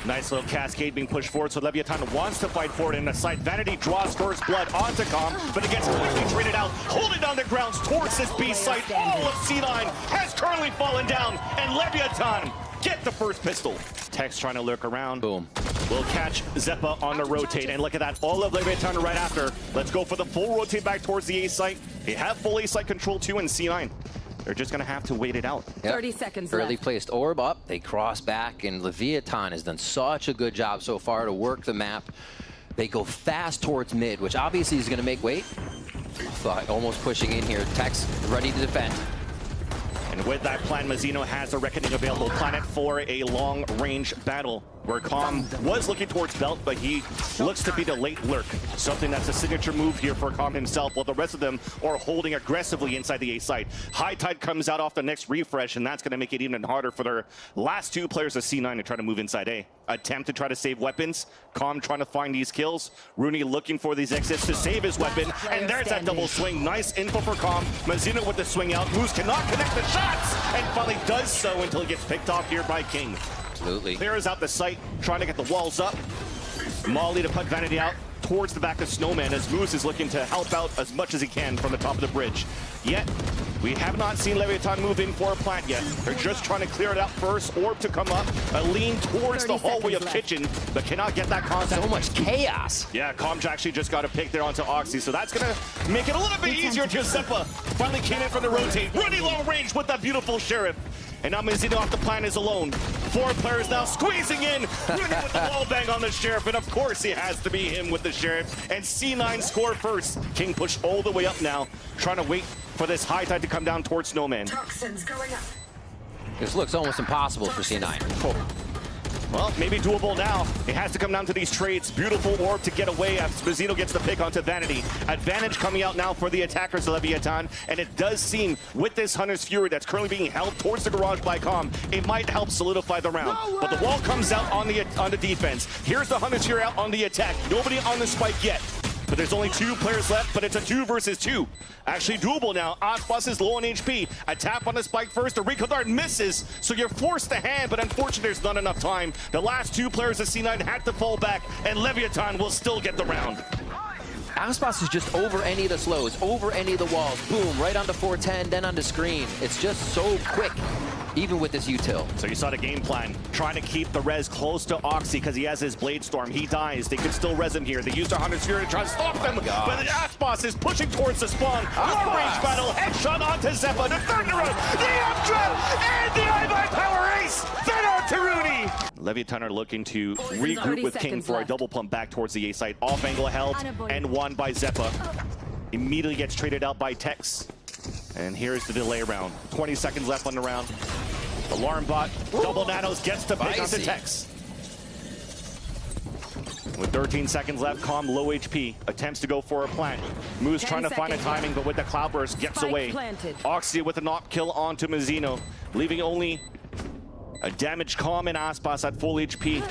Nice little cascade being pushed forward, so Leviatan wants to fight forward in the side. Vanity draws first blood onto Com, but it gets quickly traded out, holding on the grounds towards this B site. All of C9 has currently fallen down, and Leviatan get the first pistol. Tex trying to lurk around. Boom. Will catch Zeppa on the rotate, and look at that, all of Leviatan right after. Let's go for the full rotate back towards the A site. They have full A site control too in C9. They're just gonna have to wait it out. Yep. 30 seconds Early left. placed orb up, they cross back, and Leviatan has done such a good job so far to work the map. They go fast towards mid, which obviously is gonna make weight. Almost pushing in here. Tex ready to defend. And with that plan, Mazzino has a Reckoning available. Planet for a long-range battle, where Com was looking towards Belt, but he looks to be the late lurk. Something that's a signature move here for Com himself, while the rest of them are holding aggressively inside the A site. High Tide comes out off the next refresh, and that's going to make it even harder for their last two players of C9 to try to move inside A. Attempt to try to save weapons. Com trying to find these kills. Rooney looking for these exits to save his weapon, and there's that double swing. Nice info for Com. Mazzino with the swing out. Moose cannot connect the shots, and finally does so until he gets picked off here by King. Absolutely. Clears out the site, trying to get the walls up. Molly to put Vanity out towards the back of Snowman, as Moose is looking to help out as much as he can from the top of the bridge. Yet, we have not seen Leviatan move in for a plant yet. They're just trying to clear it out first. Orb to come up, a lean towards the hallway of Kitchen, but cannot get that contact. So much chaos. Yeah, Comj actually just got a pick there onto Oxy, so that's gonna make it a little bit easier. Giuseppe finally came in from the rotate, running long range with that beautiful Sheriff. And now Mazzino off the plan is alone. Four players now squeezing in, Rooney with the wall bang on the Sheriff, and of course he has to be him with the Sheriff. And C9 score first. King pushed all the way up now, trying to wait for this High Tide to come down towards Snowman. Toxins going up. This looks almost impossible for C9. Oh. Well, maybe doable now. It has to come down to these trades. Beautiful orb to get away as Mazzino gets the pick onto Vanity. Advantage coming out now for the attackers of Leviatan, and it does seem with this Hunter's Fury that's currently being held towards the garage by Com, it might help solidify the round. But the wall comes out on the defense. Here's the Hunter's Fury out on the attack. Nobody on the spike yet. But there's only two players left, but it's a 2 versus 2. Actually doable now. Osbus is low on HP. A tap on the spike first. The recoil dart misses, so you're forced to hand, but unfortunately there's not enough time. The last two players of C9 had to fall back, and Leviatan will still get the round. Aspas is just over any of the slows, over any of the walls. Boom, right onto 410, then onto screen. It's just so quick, even with this util. So you saw the game plan, trying to keep the res close to Oxy because he has his Blade Storm. He dies. They could still res him here. They used their Hunter's Fury to try to stop them, but the Aspas is pushing towards the spawn. Long range battle, headshot onto Zeppa, the third in a row, the up trap, and the I-by power ace, then on to Rooney. Leviatan are looking to regroup with King for a double pump back towards the A site. Off angle held and won by Zeppa. Immediately gets traded out by Tex. And here's the delay round. 20 seconds left on the round. Alarm bot, double nanos, gets to pick onto Tex. With 13 seconds left, Com low HP, attempts to go for a plant. Moose trying to find a timing, but with the cloudburst, gets away. Oxy with a knock kill onto Mazzino, leaving only a damaged Com and Aspas at full HP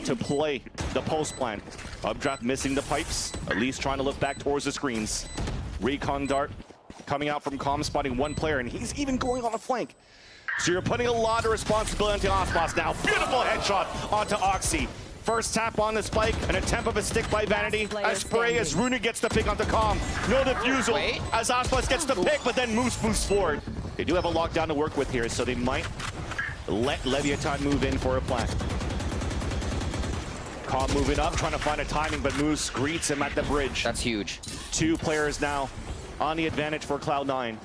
to play the post plan. Updraft missing the pipes, at least trying to look back towards the screens. Recon dart coming out from Com, spotting one player, and he's even going on the flank. So you're putting a lot of responsibility onto Aspas now. Beautiful headshot onto Oxy. First tap on the spike, an attempt of a stick by Vanity. A spray as Rooney gets the pick onto Com. No defusal as Aspas gets the pick, but then Moose moves forward. They do have a lockdown to work with here, so they might let Leviatan move in for a plant. Com moving up, trying to find a timing, but Moose greets him at the bridge. That's huge. Two players now on the advantage for Cloud9.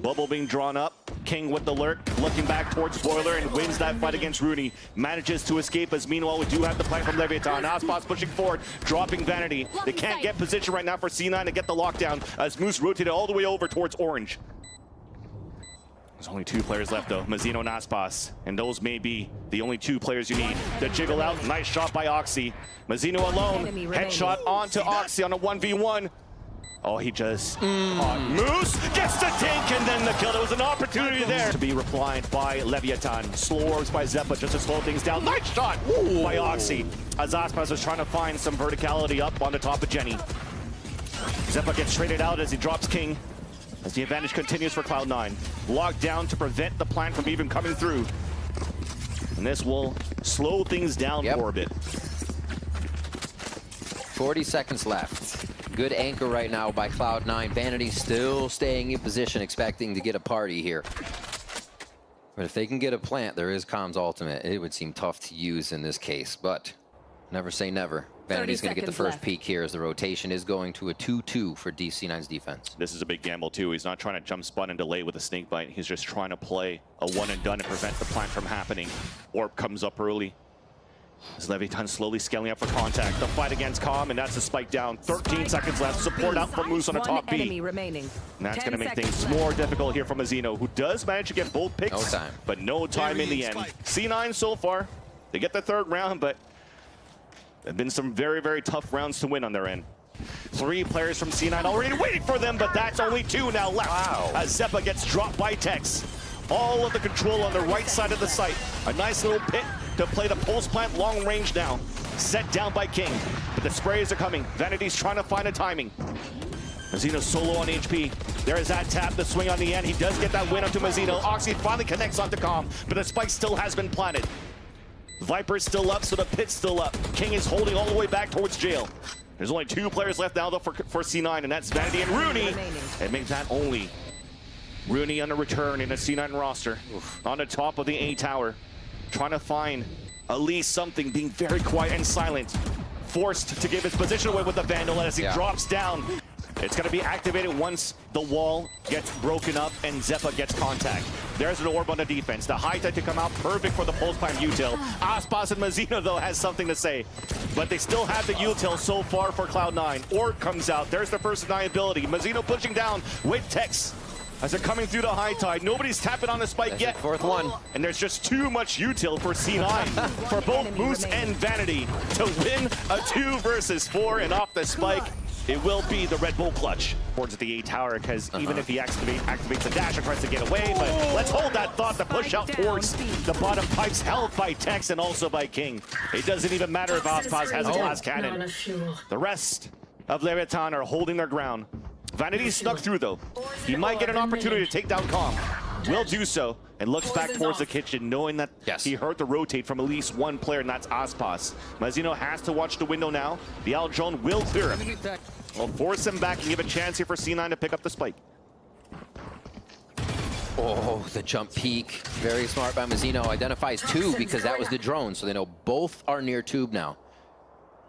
Bubble being drawn up. King with the lurk, looking back towards Boiler and wins that fight against Rooney. Manages to escape as meanwhile we do have the play from Leviatan. Aspas pushing forward, dropping Vanity. They can't get position right now for C9 to get the lockdown as Moose rotated all the way over towards Orange. There's only two players left though, Mazzino and Aspas. And those may be the only two players you need. The jiggle out, nice shot by Oxy. Mazzino alone, headshot onto Oxy on a 1v1. Oh, he just caught Moose, gets the tank and then the kill. There was an opportunity there to be replied by Leviatan. Slow orbs by Zeppa just to slow things down. Nice shot by Oxy as Aspas was trying to find some verticality up on the top of Jenny. Zeppa gets traded out as he drops King. As the advantage continues for Cloud9. Locked down to prevent the plant from even coming through. And this will slow things down for a bit. 40 seconds left. Good anchor right now by Cloud9. Vanity still staying in position, expecting to get a party here. But if they can get a plant, there is Com's ultimate. It would seem tough to use in this case, but never say never. Vanity's going to get the first peek here as the rotation is going to a 2-2 for DC9's defense. This is a big gamble too. He's not trying to jump spot and delay with a snake bite. He's just trying to play a one and done and prevent the plant from happening. Orb comes up early. As Leviatan slowly scaling up for contact. The fight against Com, and that's a spike down. 13 seconds left. Support out from Moose on the top B. And that's going to make things more difficult here for Mazino, who does manage to get both picks. No time. But no time in the end. C9 so far, they get the third round, but there have been some very, very tough rounds to win on their end. 3 players from C9 already waiting for them, but that's only 2 now left. Wow. As Zeppa gets dropped by Tex. All of the control on the right side of the site. A nice little pit to play the pulse plant long range now. Set down by King, but the sprays are coming. Vanity's trying to find a timing. Mazino solo on HP. There is that tap, the swing on the end. He does get that win onto Mazino. Oxy finally connects onto Com, but the spike still has been planted. Viper's still up, so the pit's still up. King is holding all the way back towards jail. There's only 2 players left now though for C9, and that's Vanity and Rooney. It makes that only Rooney on the return in a C9 roster. On the top of the A tower, trying to find at least something, being very quiet and silent. Forced to give his position away with the Vandal as he drops down. It's going to be activated once the wall gets broken up and Zeppa gets contact. There's an orb on the defense. The high tide to come out, perfect for the pulse plant util. Aspas and Mazino, though, has something to say. But they still have the util so far for Cloud9. Orb comes out. There's the first deniability. Mazino pushing down with Tex. As they're coming through the high tide, nobody's tapping on the spike yet. Fourth one. And there's just too much util for C9, for both Moose and Vanity to win a 2 versus 4, and off the spike, it will be the Red Bull clutch. Towards the A tower, because even if he activates the dash and tries to get away, but let's hold that thought to push out towards the bottom pipes, held by Tex and also by King. It doesn't even matter if Aspas has a glass cannon. The rest of Leviatan are holding their ground. Vanity snuck through though. He might get an opportunity to take down Com. Will do so, and looks back towards the kitchen, knowing that he heard the rotate from at least 1 player, and that's Aspas. Mazino has to watch the window now. The Al drone will clear him. Will force him back and give a chance here for C9 to pick up the spike. Oh, the jump peak. Very smart by Mazino. Identifies 2 because that was the drone, so they know both are near tube now.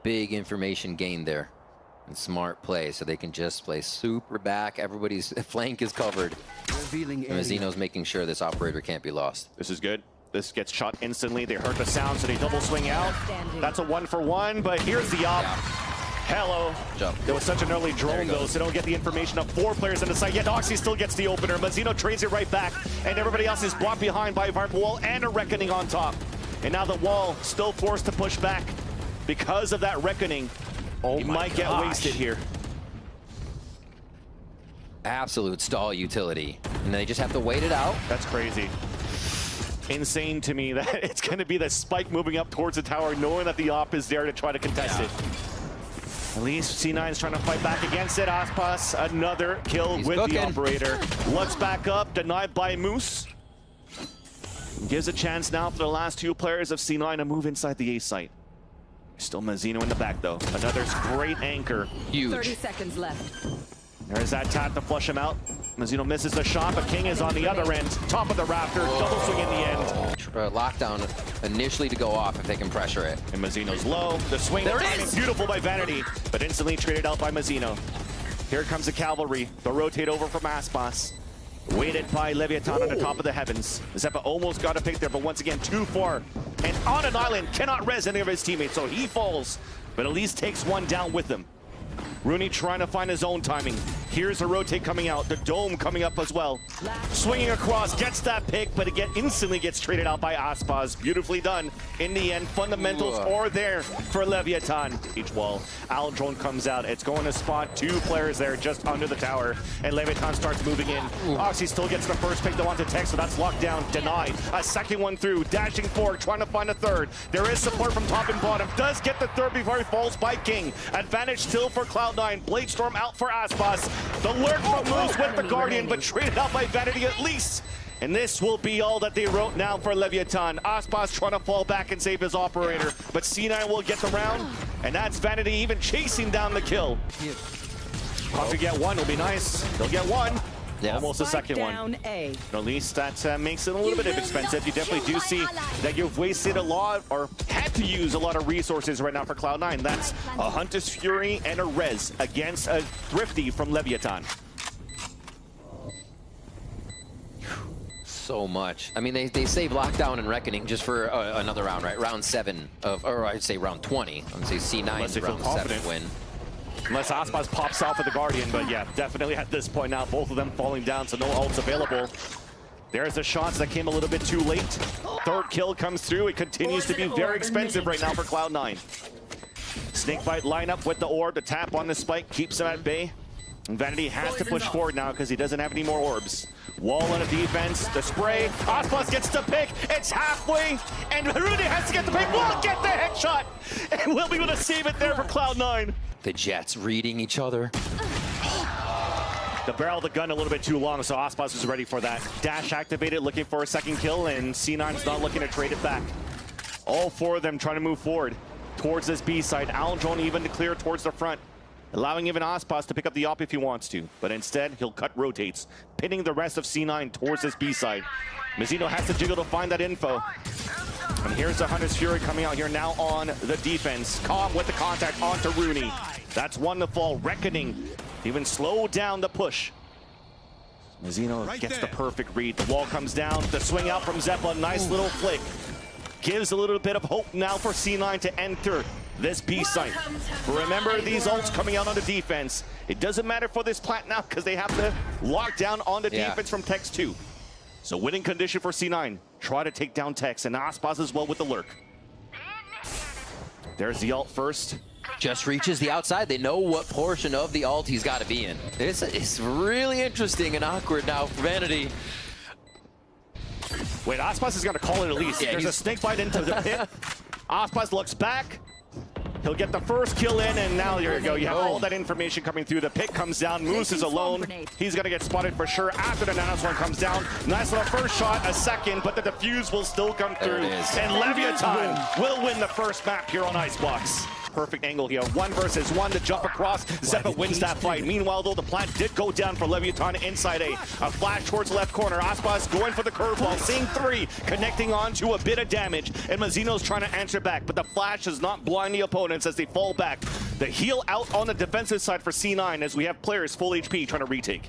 Big information gained there. And smart play, so they can just play super back. Everybody's flank is covered. And Mazino's making sure this operator can't be lost. This is good. This gets shot instantly. They heard the sound, so they double swing out. That's a 1-for-1, but here's the op. Hello. Jump. There was such an early drone, though, so they don't get the information of 4 players in the site. Yet Oxy still gets the opener. Mazino trades it right back, and everybody else is brought behind by Viper Wall and a Reckoning on top. And now the wall still forced to push back because of that Reckoning. He might get wasted here. Absolute stall utility. And they just have to wait it out. That's crazy. Insane to me that it's going to be the spike moving up towards the tower, knowing that the op is there to try to contest it. At least C9 is trying to fight back against it. Aspas, another kill with the operator. Looks back up, denied by Moose. Gives a chance now for the last 2 players of C9 to move inside the A site. Still Mazino in the back, though. Another great anchor. Huge. 30 seconds left. There's that tap to flush him out. Mazino misses the shot, but King is on the other end. Top of the rafter, double swing in the end. Lockdown initially to go off if they can pressure it. And Mazino's low. The swing is beautiful by Vanity, but instantly traded out by Mazino. Here comes the cavalry. The rotate over from Aspas. Waited by Leviatan on the top of the heavens. Zeppa almost got a pick there, but once again, too far. And on an island, cannot res any of his teammates, so he falls, but at least takes 1 down with him. Rooney trying to find his own timing. Here's the rotate coming out, the dome coming up as well. Swinging across, gets that pick, but again, instantly gets traded out by Aspas. Beautifully done. In the end, fundamentals are there for Leviatan. Each wall, Al drone comes out. It's going to spot 2 players there just under the tower, and Leviatan starts moving in. Oxy still gets the first pick to want to Tex, so that's locked down, denied. A second one through, dashing forward, trying to find a third. There is support from top and bottom. Does get the third before he falls by King. Advantage still for Cloud9. Bladestorm out for Aspas. The lurk from Moose with the Guardian, but traded out by Vanity at least. And this will be all that they wrote now for Leviatan. Aspas trying to fall back and save his operator, but C9 will get the round, and that's Vanity even chasing down the kill. If you get one, it'll be nice. They'll get one. Yeah. Almost a second one. But at least that makes it a little bit expensive. You definitely do see that you've wasted a lot, or had to use a lot of resources right now for Cloud9. That's a Hunter's Fury and a Res against a Thrifty from Leviatan. So much. I mean, they save Lockdown and Reckoning just for another round, right? Round 7 of, or I'd say round 20. I'd say C9 round 7 win. Unless Aspas pops off with the Guardian, but yeah, definitely at this point now, both of them falling down, so no ults available. There's the shots that came a little bit too late. Third kill comes through. It continues to be very expensive right now for Cloud9. Snakebite lineup with the orb. The tap on the spike keeps him at bay. And Vanity has to push forward now because he doesn't have any more orbs. Wall on a defense, the spray. Aspas gets the pick. It's halfway, and Rudy has to get the pick. Will get the headshot, and we'll be able to save it there for Cloud9. The Jets reading each other. The barrel of the gun a little bit too long, so Aspas is ready for that. Dash activated, looking for a second kill, and C9's not looking to trade it back. All four of them trying to move forward towards this B side. Aldrone even to clear towards the front, allowing even Aspas to pick up the op if he wants to. But instead, he'll cut rotates, pinning the rest of C9 towards this B side. Mizzino has to jiggle to find that info. And here's the Hunter's Fury coming out here now on the defense. Calm with the contact onto Rooney. That's one to fall. Reckoning even slow down the push. Mizzino gets the perfect read. The wall comes down. The swing out from Zeppa. Nice little flick. Gives a little bit of hope now for C9 to enter this B site. Remember these ults coming out on the defense. It doesn't matter for this plant now because they have to lock down on the defense from Tex 2. So winning condition for C9. Try to take down Tex, and Aspas as well with the lurk. There's the ult first. Just reaches the outside. They know what portion of the ult he's got to be in. It's really interesting and awkward now for Vanity. Wait, Aspas is going to call it at least. Yeah, there's a snake bite into the pit. Aspas looks back. He'll get the first kill in, and now there you go. You have all that information coming through. The pick comes down. Moose is alone. He's going to get spotted for sure after the Nanos one comes down. Nice little first shot, a second, but the defuse will still come through. And Leviatan will win the first map here on Icebox. Perfect angle here. 1 versus 1 to jump across. Zeppa wins that fight. Meanwhile, though, the plant did go down for Leviatan inside A. A flash towards the left corner. Aspas going for the curveball. Seeing 3, connecting on to a bit of damage. And Mazzino's trying to answer back, but the flash does not blind the opponents as they fall back. The heal out on the defensive side for C9 as we have players full HP trying to retake.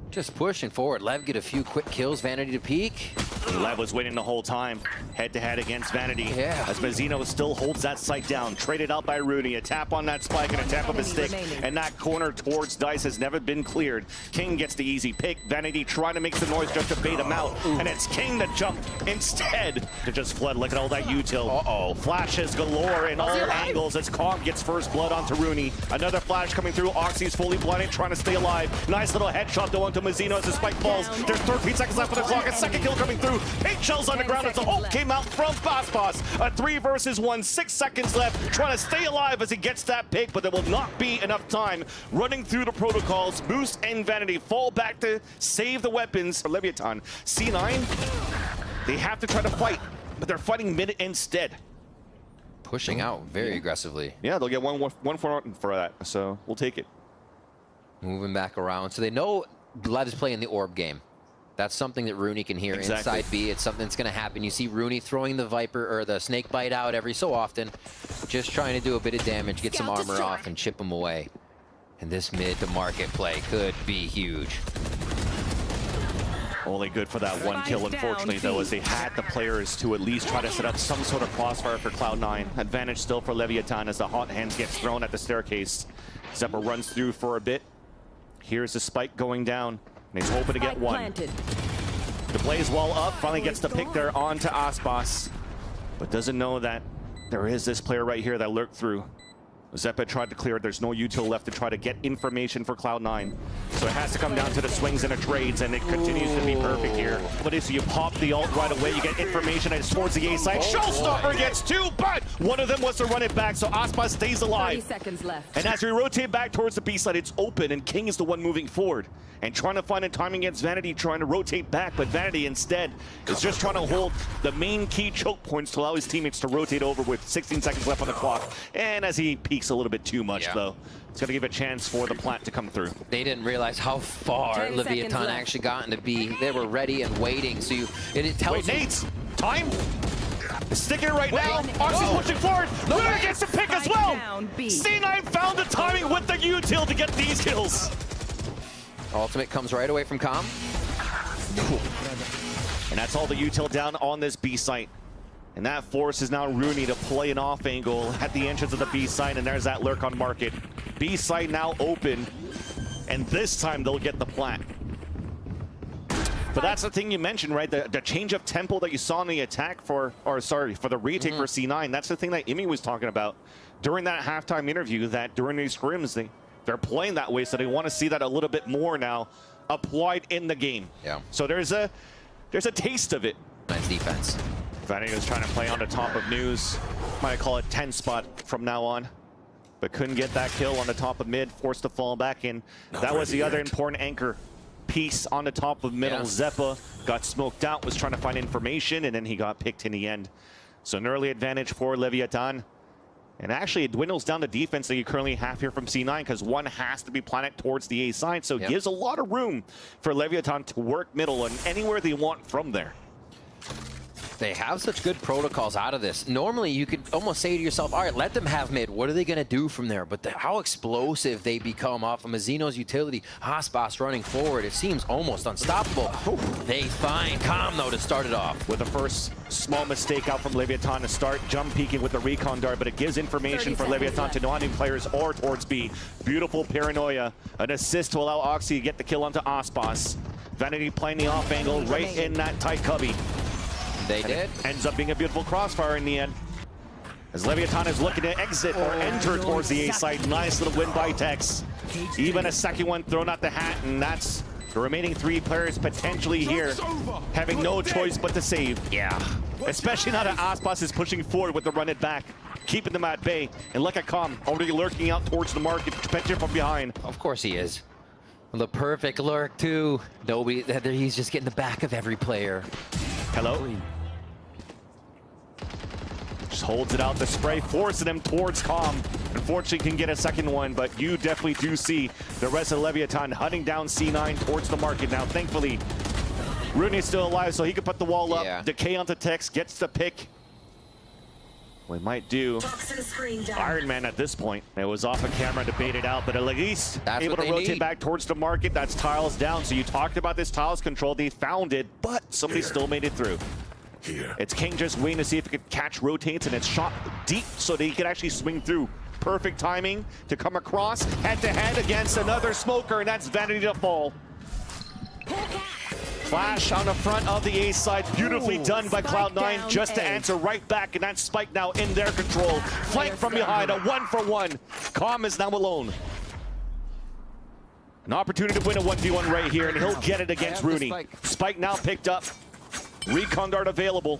Just pushing forward. Lev get a few quick kills. Vanity to peek. Lev was winning the whole time, head-to-head against Vanity. Yeah. As Mazzino still holds that sight down. Traded out by Rooney. A tap on that spike and a tap of his stick. And that corner towards Dice has never been cleared. King gets the easy pick. Vanity trying to make some noise just to bait him out. And it's King that jumped instead to just flood. Look at all that util. Flashes galore in all angles as Kong gets first blood onto Rooney. Another flash coming through. Oxy's fully blinded, trying to stay alive. Nice little headshot though onto Mazzino as the spike falls. There's 13 seconds left on the clock. A second kill coming through. Pink shells on the ground as the ult came out from Aspas. A 3 versus 1, 6 seconds left. Trying to stay alive as he gets that pick, but there will not be enough time. Running through the protocols, Boost and Vanity fall back to save the weapons for Leviatan. C9, they have to try to fight, but they're fighting mid instead. Pushing out very aggressively. Yeah, they'll get one for that, so we'll take it. Moving back around. So they know Lev's playing the orb game. That's something that Rooney can hear inside B. It's something that's going to happen. You see Rooney throwing the Viper or the Snake Bite out every so often, just trying to do a bit of damage, get some armor off, and chip him away. And this mid to market play could be huge. Only good for that one kill, unfortunately, though, as they had the players to at least try to set up some sort of crossfire for Cloud9. Advantage still for Leviatan as the hot hands gets thrown at the staircase. Zeppa runs through for a bit. Here's the spike going down. And he's hoping to get one. The blaze wall up, finally gets the pick there onto Aspas. But doesn't know that there is this player right here that lurked through. Zeppa tried to clear it. There's no util left to try to get information for Cloud9. So it has to come down to the swings and the trades, and it continues to be perfect here. But so you pop the ult right away, you get information, and it's towards the A side. Showstopper gets two, but one of them was to run it back, so Aspas stays alive. 30 seconds left. And as we rotate back towards the B side, it's open, and King is the one moving forward. And trying to find a timing against Vanity, trying to rotate back, but Vanity instead is just trying to hold the main key choke points to allow his teammates to rotate over with 16 seconds left on the clock. And as he peaks a little bit too much, though, it's going to give a chance for the plant to come through. They didn't realize how far Leviatan actually got into B. They were ready and waiting, so it tells you. Nades, time. Sticking right now. Oxy's pushing forward. Lunar gets the pick as well. C9 found the timing with the util to get these kills. Ultimate comes right away from Com. And that's all the util down on this B site. And that forces now Rooney to play an off angle at the entrance of the B site, and there's that lurk on market. B site now open, and this time they'll get the plant. But that's the thing you mentioned, right? The change of tempo that you saw in the attack for the retake for C9. That's the thing that Emea was talking about during that halftime interview, that during these scrims, they're playing that way, so they want to see that a little bit more now applied in the game. Yeah. So there's a taste of it. Nice defense. Vanity was trying to play on the top of News. Might call it 10 spot from now on, but couldn't get that kill on the top of mid, forced to fall back in. That was the other important anchor piece on the top of middle. Zeppa got smoked out, was trying to find information, and then he got picked in the end. So an early advantage for Leviatan. And actually, it dwindles down the defense that you currently have here from C9, because one has to be planted towards the A side, so it gives a lot of room for Leviatan to work middle and anywhere they want from there. They have such good protocols out of this. Normally, you could almost say to yourself, all right, let them have mid. What are they going to do from there? But how explosive they become off of Mazzino's utility. Aspas running forward. It seems almost unstoppable. They find Com, though, to start it off. With the first small mistake out from Leviatan to start, jump peeking with the recon dart, but it gives information for Leviatan to non-team players or towards B. Beautiful paranoia. An assist to allow Oxy to get the kill onto Aspas. Vanity playing the off angle right in that tight cubby. They did. Ends up being a beautiful crossfire in the end. As Leviatan is looking to exit or enter towards the A side. Nice little win by Tex. Even a second one thrown out the hat, and that's the remaining three players potentially here having no choice but to save. Yeah. Especially now that Aspas is pushing forward with the run it back, keeping them at bay. And look at Com, already lurking out towards the market, potentially from behind. Of course he is. The perfect lurk, too. Nobody, he's just getting the back of every player. Hello? Just holds it out, the spray, forcing him towards Com. Unfortunately, can get a second one, but you definitely do see the rest of Leviatan hunting down C9 towards the market. Now, thankfully, Rooney's still alive, so he can put the wall up. Decay onto Tex, gets the pick. We might do Iron Man at this point. It was off of camera to bait it out, but at least able to rotate back towards the market. That's tiles down. So you talked about this tiles control. They found it, but somebody still made it through. It's King just waiting to see if it could catch rotates, and it's shot deep so that he could actually swing through. Perfect timing to come across head-to-head against another smoker, and that's Vanity to fall. Flash on the front of the A side, beautifully done by Cloud9 just to answer right back, and that spike now in their control. Flank from behind, a 1-for-1. Com is now alone. An opportunity to win a 1v1 right here, and he'll get it against Rooney. Spike now picked up. Recon dart available.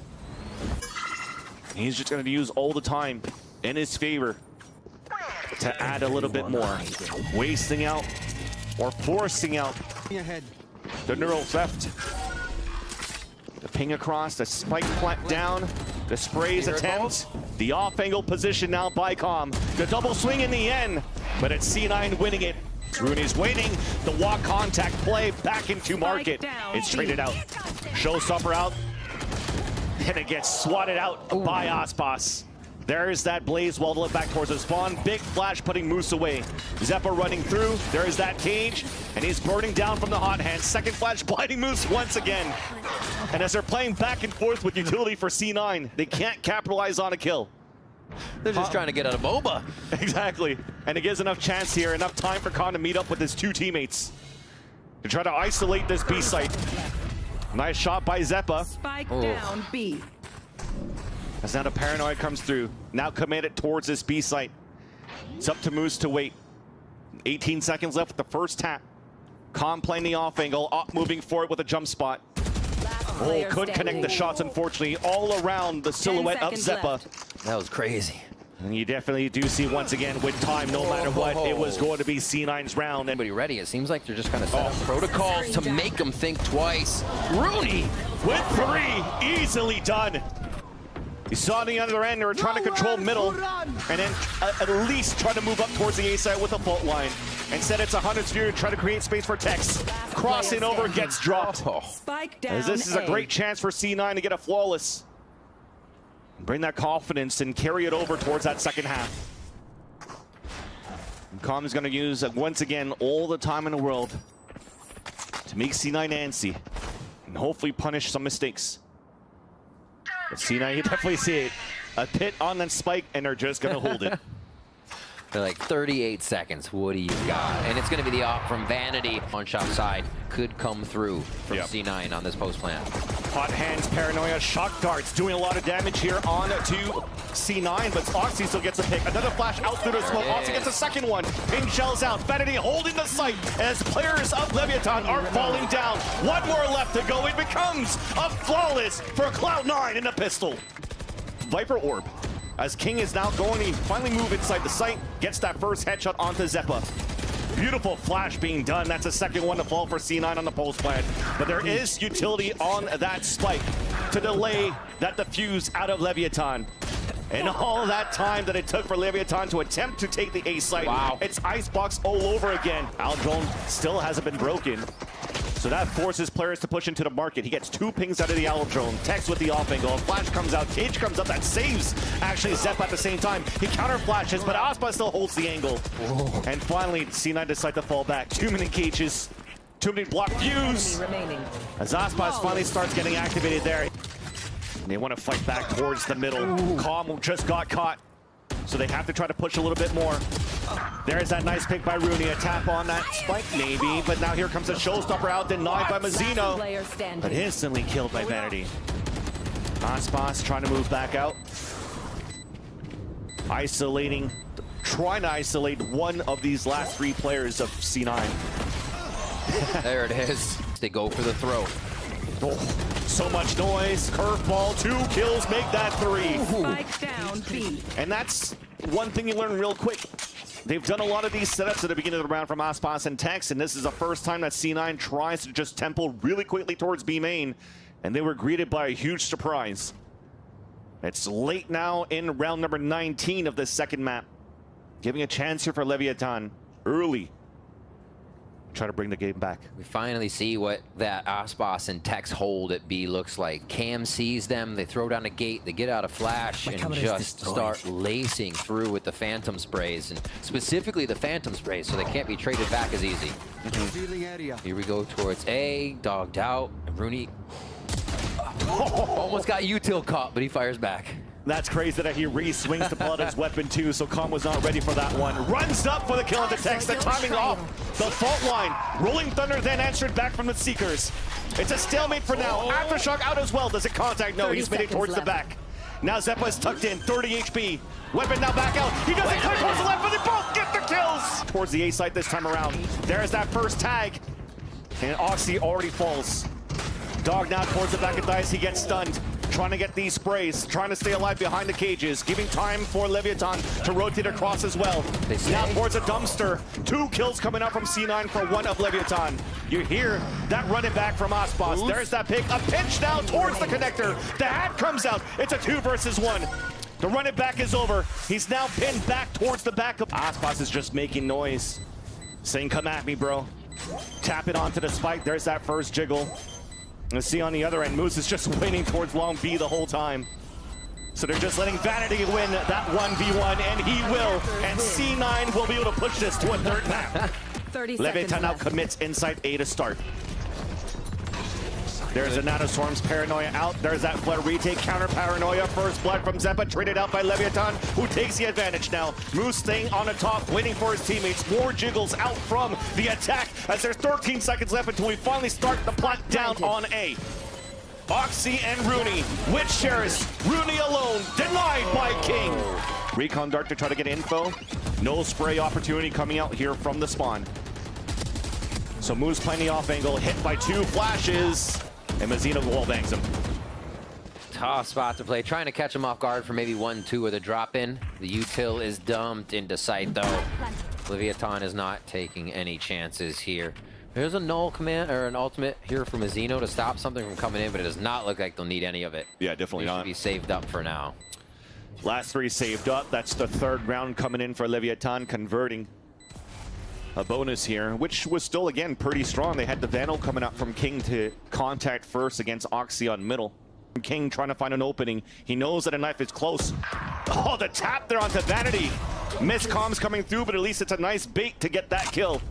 He's just going to use all the time in his favor to add a little bit more. Wasting out or forcing out the neural theft. The ping across, the spike plant down, the sprays attempt, the off-angle position now by Com. The double swing in the end, but it's C9 winning it. Rooney's waiting, the walk contact play back into market. It's traded out. Showstopper out, and it gets swatted out by Aspas. There's that Blaze wall to look back towards the spawn. Big flash putting Moose away. Zeppa running through. There is that cage, and he's burning down from the hot hand. Second flash blinding Moose once again. And as they're playing back and forth with utility for C9, they can't capitalize on a kill. They're just trying to get out of MOBA. Exactly. And it gives enough chance here, enough time for Khan to meet up with his two teammates to try to isolate this B site. Nice shot by Zeppa. Spike down B. As now the paranoia comes through. Now committed towards this B site. It's up to Moose to wait. 18 seconds left with the first tap. Com playing the off angle, Op moving forward with a jump spot. Oh, could connect the shots, unfortunately, all around the silhouette of Zeppa. That was crazy. And you definitely do see once again with time, no matter what, it was going to be C9's round. Anybody ready? It seems like they're just kind of set up protocols to make them think twice. Rooney with 3, easily done. You saw on the other end, they were trying to control middle, and then at least try to move up towards the A side with a fault line. Instead, it's 100 sphere to try to create space for Tex. Crossing over, gets dropped. Spike down. As this is a great chance for C9 to get a flawless. Bring that confidence and carry it over towards that second half. And Com is going to use, once again, all the time in the world to make C9 antsy and hopefully punish some mistakes. But C9, you definitely see it. A pit on that spike, and they're just going to hold it. They're like 38 seconds. What do you got? And it's going to be the op from Vanity on shop side. Could come through from C9 on this post plan. Hot hands, paranoia, shock darts doing a lot of damage here on to C9, but Oxy still gets a pick. Another flash out through the smoke. Oxy gets a second one. Ping shells out. Vanity holding the site as players of Leviatan are falling down. One more left to go. It becomes a flawless for Cloud9 in the pistol. Viper Orb. As King is now going to finally move inside the site, gets that first headshot onto Zeppa. Beautiful flash being done. That's a second one to fall for C9 on the post plant. But there is utility on that spike to delay that defuse out of Leviatan. And all that time that it took for Leviatan to attempt to take the A site, it's icebox all over again. Aldrone still hasn't been broken. So that forces players to push into the market. He gets 2 pings out of the Owl Drone. Tex with the off angle. Flash comes out. Cage comes up. That saves actually Zep at the same time. He counter flashes, but Aspa still holds the angle. Whoa. And finally, C9 decide to fall back. Too many cages. Too many block views. As Aspas finally starts getting activated there. They want to fight back towards the middle. Calm just got caught. So they have to try to push a little bit more. There's that nice pick by Rooney. A tap on that spike, maybe. But now here comes a showstopper out, denied by Mazzino. But instantly killed by Vanity. Aspas trying to move back out. Isolating, trying to isolate one of these last 3 players of C9. There it is. They go for the throw. Oh, so much noise. Curveball, 2 kills, make that 3. Spike down B. And that's one thing you learn real quick. They've done a lot of these setups at the beginning of the round from Aspas and Tex, and this is the first time that C9 tries to just tempo really quickly towards B main, and they were greeted by a huge surprise. It's late now in round number 19 of this second map. Giving a chance here for Leviatan early. Try to bring the game back. We finally see what that Aspas and Tex hold at B looks like. Cam sees them, they throw down a gate, they get out a flash, and just start lacing through with the Phantom sprays, and specifically the Phantom sprays, so they can't be traded back as easy. Here we go towards A, dogged out, and Rooney almost got util caught, but he fires back. That's crazy that he re-swings to pull out his weapon too, so Com was not ready for that one. Runs up for the kill on the Tex, the timing off. The fault line. Rolling Thunder then answered back from the Seekers. It's a stalemate for now. Aftershock out as well. Does it contact? No, he's made it towards the back. Now Zeppa is tucked in, 30 HP. Weapon now back out. He doesn't cut towards the left, but they both get the kills. Towards the A site this time around. There's that first tag. And Oxy already falls. Dog now towards the back of Dice, he gets stunned. Trying to get these sprays, trying to stay alive behind the cages, giving time for Leviatan to rotate across as well. Now towards a dumpster. 2 kills coming out from C9 for 1 of Leviatan. You hear that running back from Aspas. There's that pick. A pinch now towards the connector. The hat comes out. It's a 2 versus 1. The running back is over. He's now pinned back towards the back of Aspas is just making noise. Saying, come at me, bro. Tap it onto the spike. There's that first jiggle. Let's see on the other end, Moose is just waiting towards long B the whole time. So they're just letting Vanity win that 1v1, and he will. And C9 will be able to push this to a 3rd map. Leviatan now commits inside A to start. There's a Nanoswarm's Paranoia out. There's that Flood retake, counter Paranoia. First blood from Zeppa, traded out by Leviatan, who takes the advantage now. Moose staying on the top, waiting for his teammates. More jiggles out from the attack as there's 13 seconds left until we finally start the plot down on A. Oxy and Rooney with Sheris. Rooney alone, denied by King. Recon Dart to try to get info. No spray opportunity coming out here from the spawn. So Moose playing the off angle, hit by 2 flashes, and Mazzino wall bangs him. Tough spot to play. Trying to catch him off guard for maybe 1-2 with a drop in. The util is dumped into sight though. Leviatan is not taking any chances here. There's a null command or an ultimate here for Mazzino to stop something from coming in, but it does not look like they'll need any of it. Yeah, definitely They not. should be saved up for now. Last 3 saved up. That's the 3rd round coming in for Leviatan, converting a bonus here, which was still, again, pretty strong. They had the Vandal coming out from King to contact first against Oxy on middle. King trying to find an opening. He knows that a knife is close. Oh, the tap there onto Vanity. Missed comms coming through, but at least it's a nice bait to get that kill.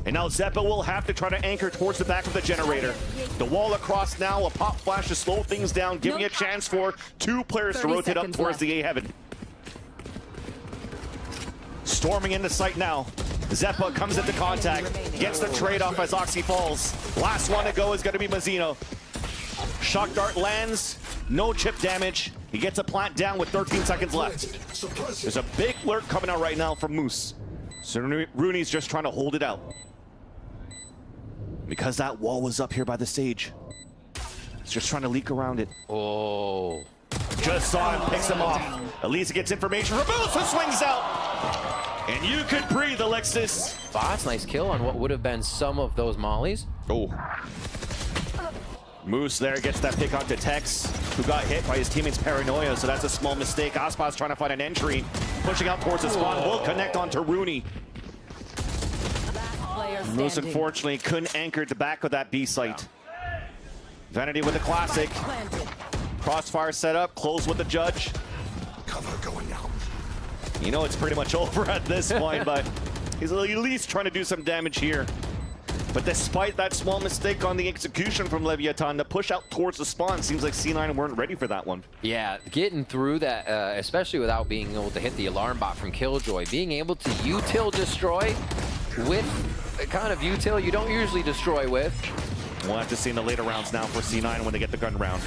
And now Zeppa will have to try to anchor towards the back of the generator. The wall across now, a pop flash to slow things down, giving a chance for 2 players to rotate up towards the A heaven. Storming into sight now. Zeppa comes into contact, gets the trade-off as Oxy falls. Last one to go is going to be Mazzino. Shock dart lands, no chip damage. He gets a plant down with 13 seconds left. There's a big lurk coming out right now from Moose. So Rooney's just trying to hold it out. Because that wall was up here by the stage. He's just trying to leak around it. Oh. Just saw him, picks him off. Elisa gets information from Moose, who swings out. And you could breathe, Alexis. Bots, nice kill on what would have been some of those mollies. Oh. Moose there gets that pick onto Tex, who got hit by his teammate's paranoia, so that's a small mistake. Aspas trying to find an entry, pushing out towards the spawn, will connect onto Rooney. Moose unfortunately couldn't anchor the back of that B site. Vanity with the classic. Crossfire set up, close with the judge. Cover going out. You know it's pretty much over at this point, but he's at least trying to do some damage here. But despite that small mistake on the execution from Leviatan, the push out towards the spawn seems like C9 weren't ready for that one. Yeah, getting through that, especially without being able to hit the alarm bot from Killjoy, being able to util destroy with the kind of util you don't usually destroy with. We'll have to see in the later rounds now for C9 when they get the gun round.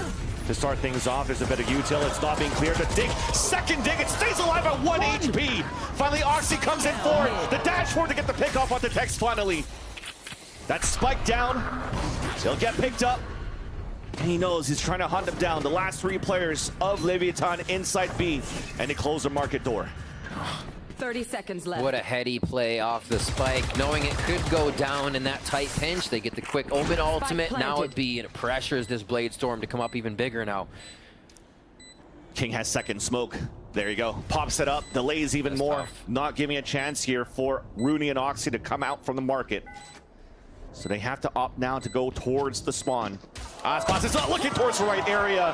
To start things off, there's a bit of util. It's not being cleared. The dig, second dig, it stays alive at 1 HP. Finally, Oxy comes in forward. The dash forward to get the pick off onto Tex finally. That spike down, he'll get picked up. And he knows he's trying to hunt him down. The last 3 players of Leviatan inside B, and they close the market door. 30 seconds left. What a heady play off the spike, knowing it could go down in that tight pinch. They get the quick open ultimate. Now it be, and it pressures this Blade Storm to come up even bigger now. King has second smoke. There you go. Pops it up, delays even more. Tough. Not giving a chance here for Rooney and Oxy to come out from the market. So they have to opt now to go towards the spawn. Aspas is not looking towards the right area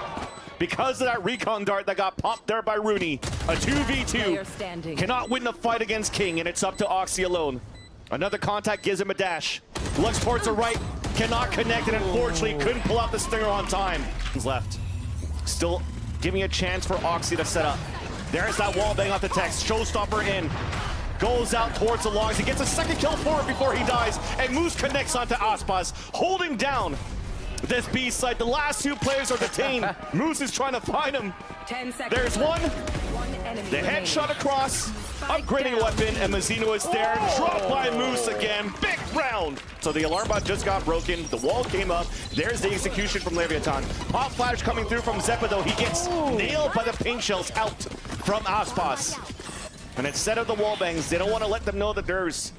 because of that recon dart that got popped there by Rooney. A 2v2. Cannot win the fight against King, and it's up to Oxy alone. Another contact gives him a dash. Looks towards the right, cannot connect, and unfortunately couldn't pull out the stinger on time. He's left. Still giving a chance for Oxy to set up. There's that wall bang off the Tex. Showstopper in. Goes out towards the logs. He gets a second kill for it before he dies. And Moose connects onto Aspas, holding down this B side. The last 2 players are detained. Moose is trying to find him. 10 seconds. There's one. The headshot across. Upgrading a weapon, and Mazzino is there. Dropped by Moose again. Big round. So the alarm bot just got broken. The wall came up. There's the execution from Leviatan. Pop flash coming through from Zeppa, though. He gets nailed by the paint shells out from Aspas. And instead of the wall bangs, they don't want to let them know that there's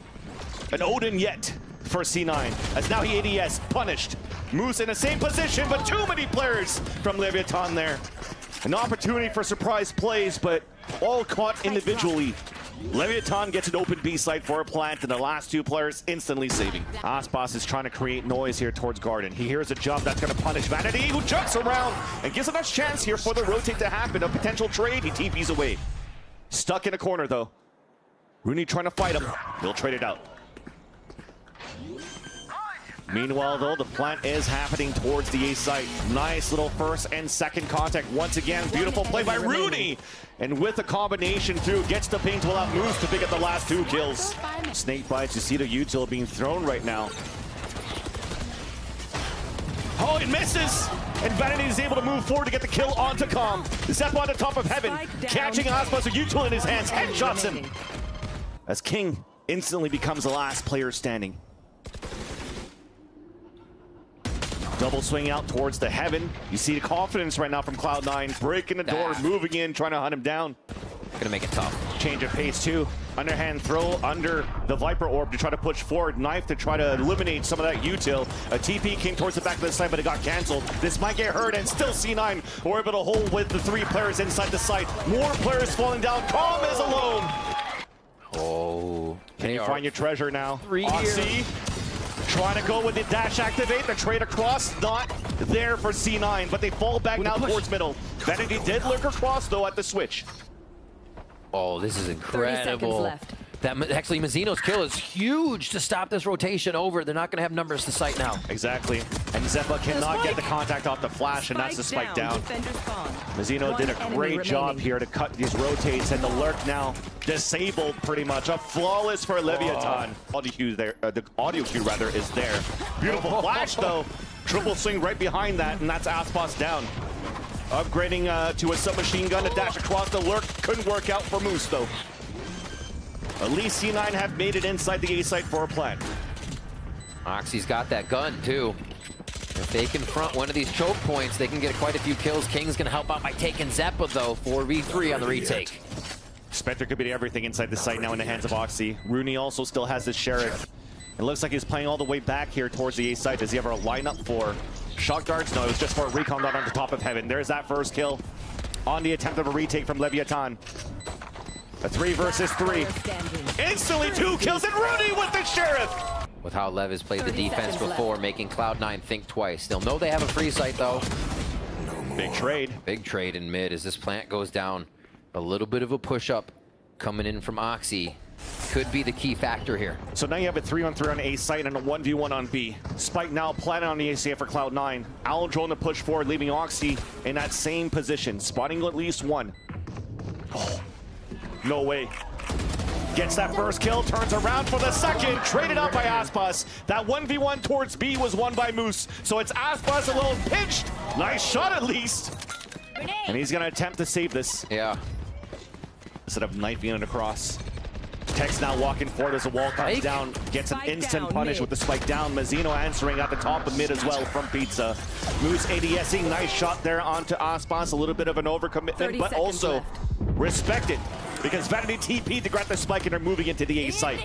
an Odin yet for C9. As now he ADS, punished. Moose in the same position, but too many players from Leviatan there. An opportunity for surprise plays, but all caught individually. Leviatan gets an open B site for a plant, and the last 2 players instantly saving. Aspas is trying to create noise here towards Garden. He hears a jump that's going to punish Vanity, who jumps around and gives a nice chance here for the rotate to happen. A potential trade, he TPs away. Stuck in a corner, though. Rooney trying to fight him. He'll trade it out. Meanwhile, though, the plant is happening towards the A site. Nice little first and second contact. Once again, beautiful play by Rooney. And with a combination through, gets the paint to allow Moose to pick up the last 2 kills. Snake bites. You see the util being thrown right now. Oh, it misses! And Vanity is able to move forward to get the kill onto Calm. Zep on the top of heaven, catching Aspas, a util in his hands, headshots him. as King instantly becomes the last player standing. Double swing out towards the heaven. You see the confidence right now from Cloud9, breaking the door, moving in, trying to hunt him down. Gonna make it tough. Change of pace too. Underhand throw under the Viper Orb to try to push forward. Knife to try to eliminate some of that util. A TP came towards the back of the site, but it got canceled. This might get hurt, and still C9 were able to hold with the 3 players inside the site. More players falling down. Calm is alone. Oh. Can you find your treasure now? 3 here. Oxy trying to go with the dash activate. The trade across, not there for C9, but they fall back now towards middle. Vanity did lurk across, though, at the switch. Oh, this is 30 incredible. seconds left. That actually, Mazzino's kill is huge to stop this rotation over. They're not going to have numbers to sight now. Exactly. And Zeppa cannot get the contact off the flash, and that's the spike down. Mazzino did a great job here to cut these rotates, and the lurk now disabled pretty much. A flawless for Leviatan. Audio cue there, the audio cue rather is there. Beautiful flash though. Triple swing right behind that, and that's Aspas down. Upgrading to a submachine gun to dash across the lurk. Couldn't work out for Moose though. At least C9 have made it inside the A site for a plan. Oxy's got that gun too. If they confront one of these choke points, they can get quite a few kills. King's gonna help out by taking Zeppa though, 4v3 on the retake. Spectre could be everything inside the site now in the hands of Oxy. Rooney also still has his Sheriff. It looks like he's playing all the way back here towards the A site. Does he have a lineup for shot guards? No, it was just for a recon dot on the top of heaven. There's that first kill on the attempt of a retake from Leviatan. A 3 versus 3. Instantly 2 kills, and Rooney with the Sheriff! With how Lev has played the defense before, making Cloud9 think twice. They'll know they have a free site though. Big trade. Big trade in mid as this plant goes down. A little bit of a push-up coming in from Oxy. Could be the key factor here. So now you have a 3-on-3 on A site and a 1v1 on B. Spike now planted on the ACF for Cloud9. Owl drone to push forward, leaving Oxy in that same position, spotting at least one. Oh, no way. Gets that first kill, turns around for the second, traded out by Aspas. That 1v1 towards B was won by Moose. So it's Aspas alone, pinched. Nice shot at least. And he's gonna attempt to save this. Yeah. Instead of knifing it across. Tex now walking forward as the wall comes down, gets an instant punish with the spike down. Mazzino answering at the top of mid as well from Pizza. Moose ADSing, nice shot there onto Aspas. A little bit of an overcommitment, but also respected because Vanity TP'd to grab the spike and are moving into the A site.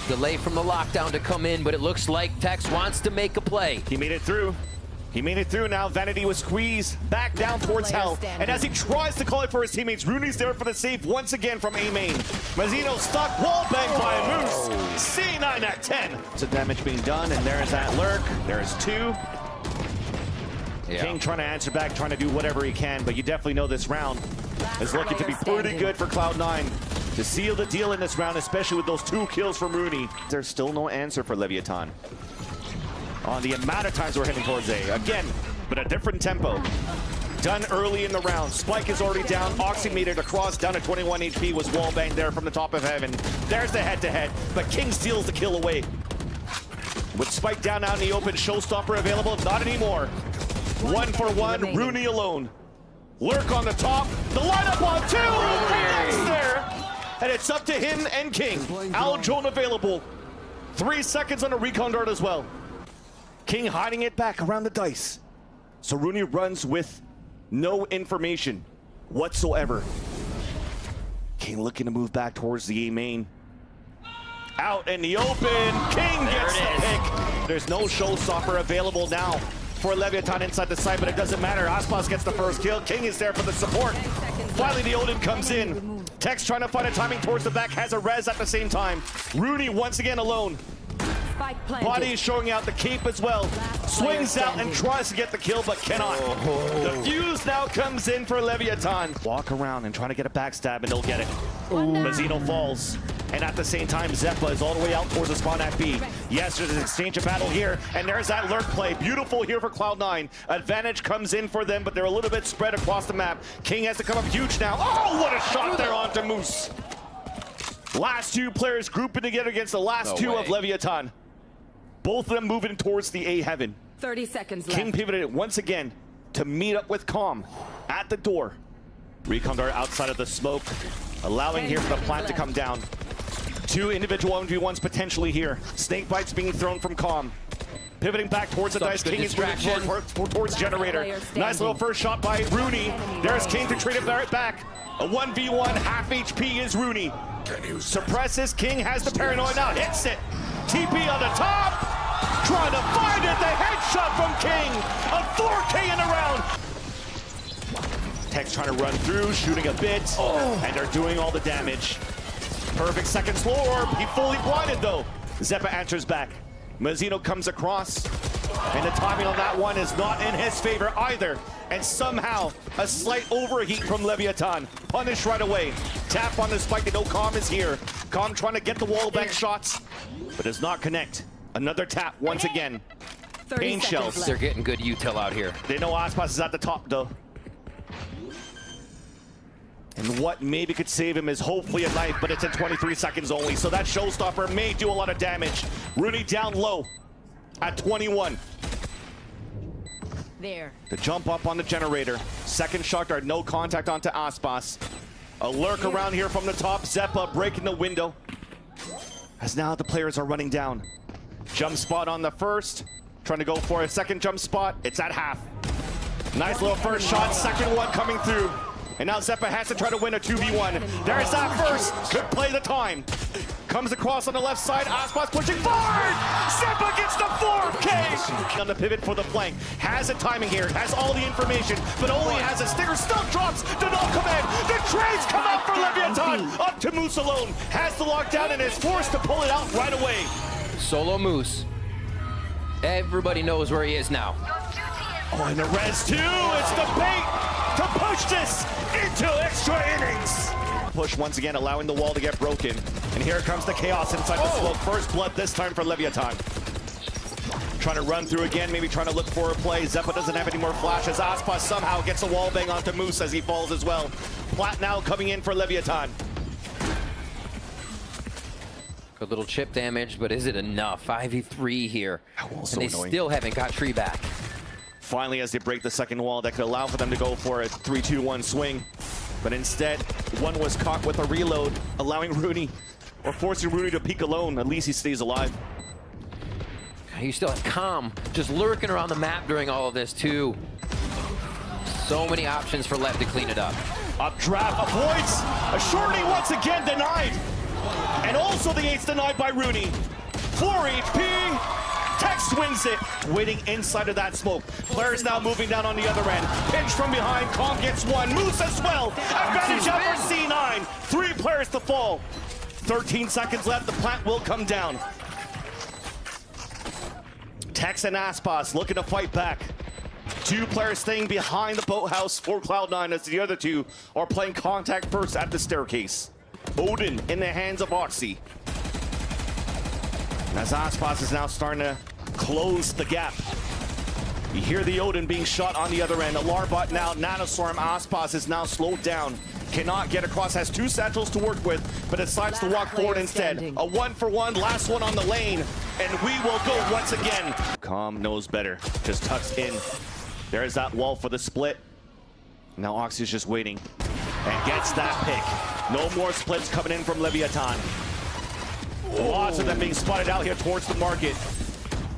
Delay from the lockdown to come in, but it looks like Tex wants to make a play. He made it through. He made it through now. Vanity was squeezed back down towards hell. And as he tries to call it for his teammates, Rooney's there for the save once again from A main. Mazzino stuck, wall banged by a Moose. C9 at 10. So damage being done, and there's that lurk. There's 2. Yeah. King trying to answer back, trying to do whatever he can, but you definitely know this round is looking to be pretty good for Cloud9 to seal the deal in this round, especially with those 2 kills from Rooney. There's still no answer for Leviatan on the amount of times we're heading towards A. Again, but a different tempo. Done early in the round. Spike is already down. Oxy made it across, down to 21 HP, was wallbanged there from the top of heaven. There's the head-to-head, but King steals the kill away. With Spike down out in the open, showstopper available, not anymore. 1 for 1, Rooney alone. Lurk on the top, the lineup on 2, connects there. And it's up to him and King. Owl drone available. 3 seconds on a recon dart as well. King hiding it back around the dice. So Rooney runs with no information whatsoever. King looking to move back towards the A main. Out in the open, King gets the pick. There's no showstopper available now for Leviatan inside the site, but it doesn't matter. Aspas gets the first kill. King is there for the support. Finally, the Odin comes in. Tex trying to find a timing towards the back, has a res at the same time. Rooney once again alone. Body is showing out the cape as well. Swings out and tries to get the kill, but cannot. The fuse now comes in for Leviatan. Walk around and trying to get a backstab, and they'll get it. Mazzino falls. And at the same time, Zeppa is all the way out towards the spawn at B. Yes, there's an exchange of battle here, and there's that lurk play. Beautiful here for Cloud9. Advantage comes in for them, but they're a little bit spread across the map. King has to come up huge now. Oh, what a shot there onto Moose. Last 2 players grouping together against the last 2 of Leviatan. Both of them moving towards the A heaven. 30 seconds left. King pivoted once again to meet up with Calm at the door. Recon dart outside of the smoke, allowing here for the plant to come down. Two individual 1v1s potentially here. Snake bites being thrown from Calm. Pivoting back towards the dice. King is moving towards Generator. Nice little first shot by Rooney. There's King to trade it back. A 1v1, half HP is Rooney. Suppresses, King has the paranoid now, hits it. TP on the top. Trying to find it, the headshot from King. A 4K in a round. Tex trying to run through, shooting a bit, and they're doing all the damage. Perfect second slow orb, he fully blinded though. Zeppa answers back. Mazzino comes across, and the timing on that one is not in his favor either. And somehow, a slight overheat from Leviatan. Punished right away. Tap on the spike, they know Calm is here. Calm trying to get the wall bank shots, but does not connect. Another tap once again. Pain shells. They're getting good util out here. They know Aspas is at the top though. And what maybe could save him is hopefully a knife, but it's in 23 seconds only. So that showstopper may do a lot of damage. Rooney down low at 21. There. To jump up on the Generator. Second shot guard, no contact onto Aspas. A lurk around here from the top. Zeppa breaking the window. As now the players are running down. Jump spot on the first. Trying to go for a second jump spot. It's at half. Nice little first shot. Second one coming through. And now Zeppa has to try to win a 2v1. There's that first. Good play the time. Comes across on the left side. Aspas pushing forward. Zeppa gets the 4K. On the pivot for the flank. Has the timing here. Has all the information. But only has a stinger. Still drops. The no command. The trades come out for Leviatan. Up to Moose alone. Has the lockdown and is forced to pull it out right away. Solo Moose. Everybody knows where he is now. Oh, and the res too. It's the bait to push this into extra innings. Push once again, allowing the wall to get broken. And here comes the chaos inside the smoke. First blood this time for Leviatan. Trying to run through again, maybe trying to look for a play. Zeppa doesn't have any more flashes. Aspas somehow gets a wall bang onto Moose as he falls as well. Plat now coming in for Leviatan. Good little chip damage, but is it enough? 5v3 here. And so they annoying. still haven't got Tree back. Finally, as they break the second wall, that could allow for them to go for a 3-2-1 swing. But instead, one was caught with a reload, allowing Rooney, or forcing Rooney to peek alone. At least he stays alive. You still have Calm just lurking around the map during all of this too. So many options for Lev to clean it up. Up draft avoids. A shorty once again denied. And also the eight's denied by Rooney. 4 HP. Tex wins it. Waiting inside of that smoke. Players now moving down on the other end. Pinch from behind. Calm gets one. Moose as well. Advantage up for C9. 3 players to fall. 13 seconds left. The plant will come down. Tex and Aspas looking to fight back. 2 players staying behind the boathouse for Cloud9 as the other 2 are playing contact first at the staircase. Odin in the hands of Oxy. As Aspas is now starting to close the gap. You hear the Odin being shot on the other end. A Larbot now, Nanostorm. Aspas is now slowed down. Cannot get across, has 2 satchels to work with, but decides to walk forward instead. A 1-for-1, last one on the lane, and we will go once again. Calm knows better, just tucks in. There's that wall for the split. Now Oxy's just waiting and gets that pick. No more splits coming in from Leviatan. Lots of them being spotted out here towards the market.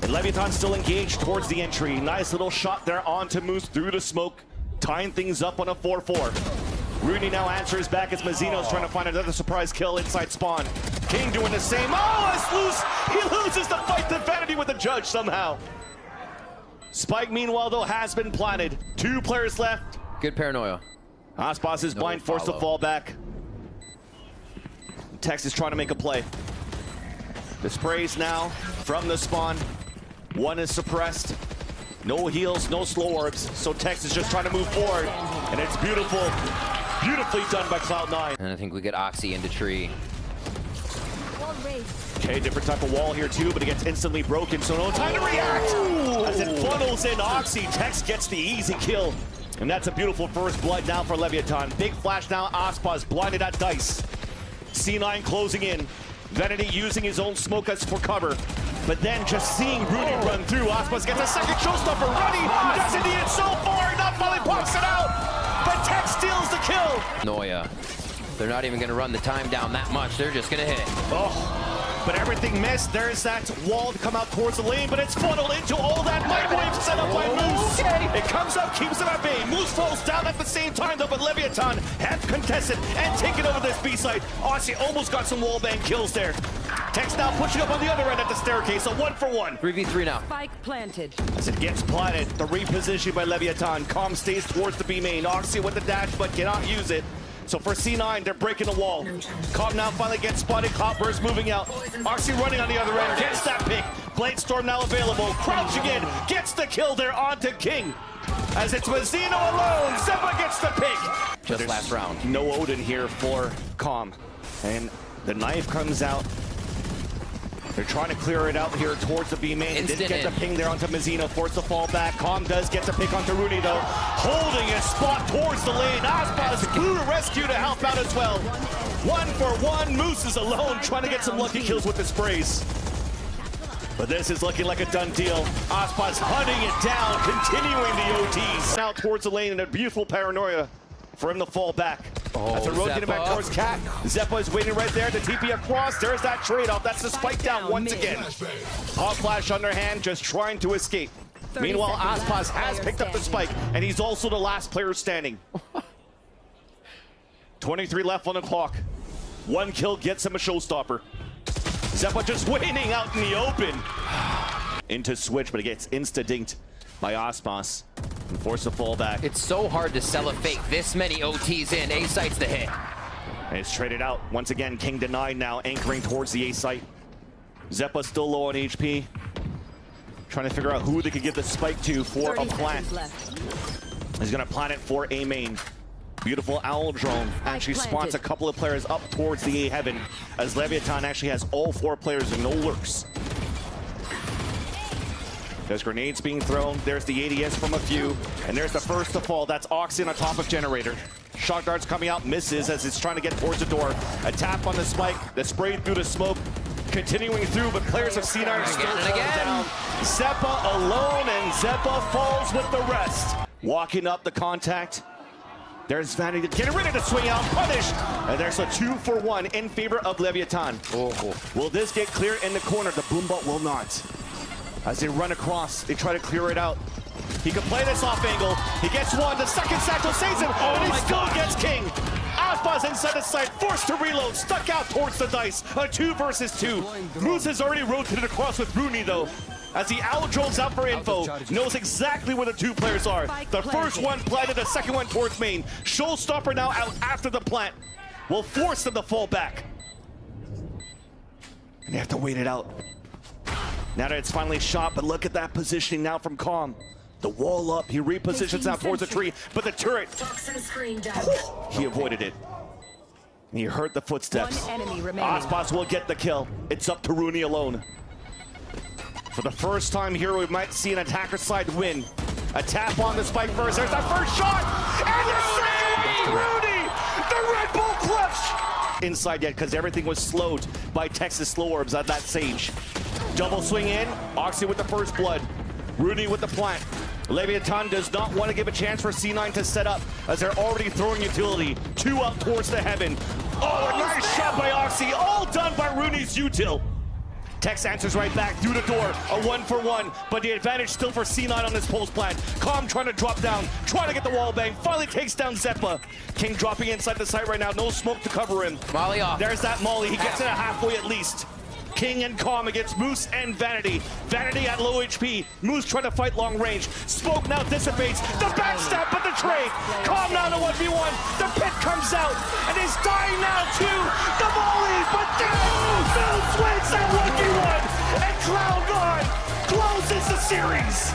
And Leviatan still engaged towards the entry. Nice little shot there onto Moose through the smoke, tying things up on a 4-4. Rooney now answers back as Mazzino's trying to find another surprise kill inside spawn. King doing the same. Oh, it's loose. He loses the fight to Vanity with the judge somehow. Spike, meanwhile, though, has been planted. 2 players left. Good paranoia. Aspas is blind, forced to fall back. Tex is trying to make a play. The sprays now from the spawn. 1 is suppressed. No heals, no slow orbs. So Tex is just trying to move forward. And it's beautiful. Beautifully done by Cloud9. And I think we get Oxy into tree. Okay, different type of wall here too, but it gets instantly broken, so no time to react. As it funnels in Oxy, Tex gets the easy kill. And that's a beautiful first blood now for Leviatan. Big flash now, Aspas blinded at dice. C9 closing in. Vanity using his own smoke as for cover. But then just seeing Rooney run through, Aspas gets a second showstopper. Running, doesn't need it so far, not finally pops it out. But Tex steals the kill. Noia. They're not even going to run the time down that much. They're just going to hit it. Oh, but everything missed. There's that wall to come out towards the lane, but it's funneled into all that microwave set up by Moose. Okay. It comes up, keeps him at bay. Moose falls down at the same time, though, but Leviatan have contested and taken over this B site. Aussie almost got some wallbang kills there. Tex now pushing up on the other end at the staircase, a 1-for-1. 3v3 now. Spike planted. As it gets planted, the reposition by Leviatan. Com stays towards the B main. Oxy with the dash, but cannot use it. So for C9, they're breaking the wall. Com now finally gets spotted. Copper's moving out. Oxy running on the other end, gets that pick. Bladestorm now available. Crouching in, gets the kill there onto King. As it's Mazzino alone, Zeppa gets the pick. Just last round. No Odin here for Com. And the knife comes out. They're trying to clear it out here towards the B main. Didn't get the ping there onto Mazzino. Forced the fall back. Com does get the pick onto Rooney though. Holding his spot towards the lane. Aspas flew to rescue to help out as well. 1-for-1. Moose is alone trying to get some lucky kills with the sprays. But this is looking like a done deal. Aspas hunting it down, continuing the OTs. Now towards the lane and a beautiful paranoia for him to fall back. As they're rotating back towards Cat. Zeppa is waiting right there to TP across. There's that trade-off. That's the spike down once again. Hot flash underhand, just trying to escape. Meanwhile, Aspas has picked up the spike, and he's also the last player standing. 23 left on the clock. One kill gets him a showstopper. Zeppa just waiting out in the open. Into switch, but it gets insta-dinked by Aspas. And force a fall back. It's so hard to sell a fake this many OTs in. A site's the hit. And it's traded out. Once again, King denied now, anchoring towards the A site. Zeppa still low on HP. Trying to figure out who they could get the spike to for a plant. He's gonna plant it for A main. Beautiful owl drone actually spots a couple of players up towards the A heaven, as Leviatan actually has all 4 players and no lurks. There's grenades being thrown. There's the ADS from a few. And there's the first to fall. That's Oxy on top of Generator. Shot darts coming out, misses as it's trying to get towards the door. A tap on the spike, the spray through the smoke. Continuing through, but players of C9 are still falling down. Zeppa alone, and Zeppa falls with the rest. Walking up the contact. There's Vanity getting ready to swing out, punish. And there's a 2-for-1 in favor of Leviatan. Will this get clear in the corner? The Boombot will not. As they run across, they try to clear it out. He can play this off angle. He gets one. The second satchel saves him, and he still gets King. Aspas inside the site, forced to reload, stuck out towards the dice. A 2 versus 2. Moose has already rotated across with Rooney, though. As the owl drones out for info, knows exactly where the 2 players are. The first one planted, the second one towards main. Showstopper now out after the plant. Will force them to fall back. And they have to wait it out. Now that it's finally shot, but look at that positioning now from Com. The wall up, he repositions now towards the tree, but the turret, he avoided it. And he heard the footsteps. Aspas will get the kill. It's up to Rooney alone. For the first time here, we might see an attacker side win. A tap on the spike first. There's that first shot, and the second Rooney! The Red Bull clutch! Inside yet, because everything was slowed by Texas slow orbs at that Sage. Double swing in, Oxy with the first blood. Rooney with the plant. Leviatan does not want to give a chance for C9 to set up, as they're already throwing utility. 2 up towards the heaven. Oh, a nice shot by Oxy, all done by Rooney's util. Tex answers right back through the door, a 1-for-1, but the advantage still for C9 on this post plant. Com trying to drop down, trying to get the wall bang, finally takes down Zeppa. King dropping inside the site right now, no smoke to cover him. Molly off. There's that Molly, he gets it at halfway at least. King and Com against Moose and Vanity. Vanity at low HP. Moose trying to fight long range. Smoke now dissipates. The backstab, but the trade. Com now to 1v1. The pit comes out, and he's dying now too. The volley, but then Moose wins that lucky one, and Cloud9 closes the series.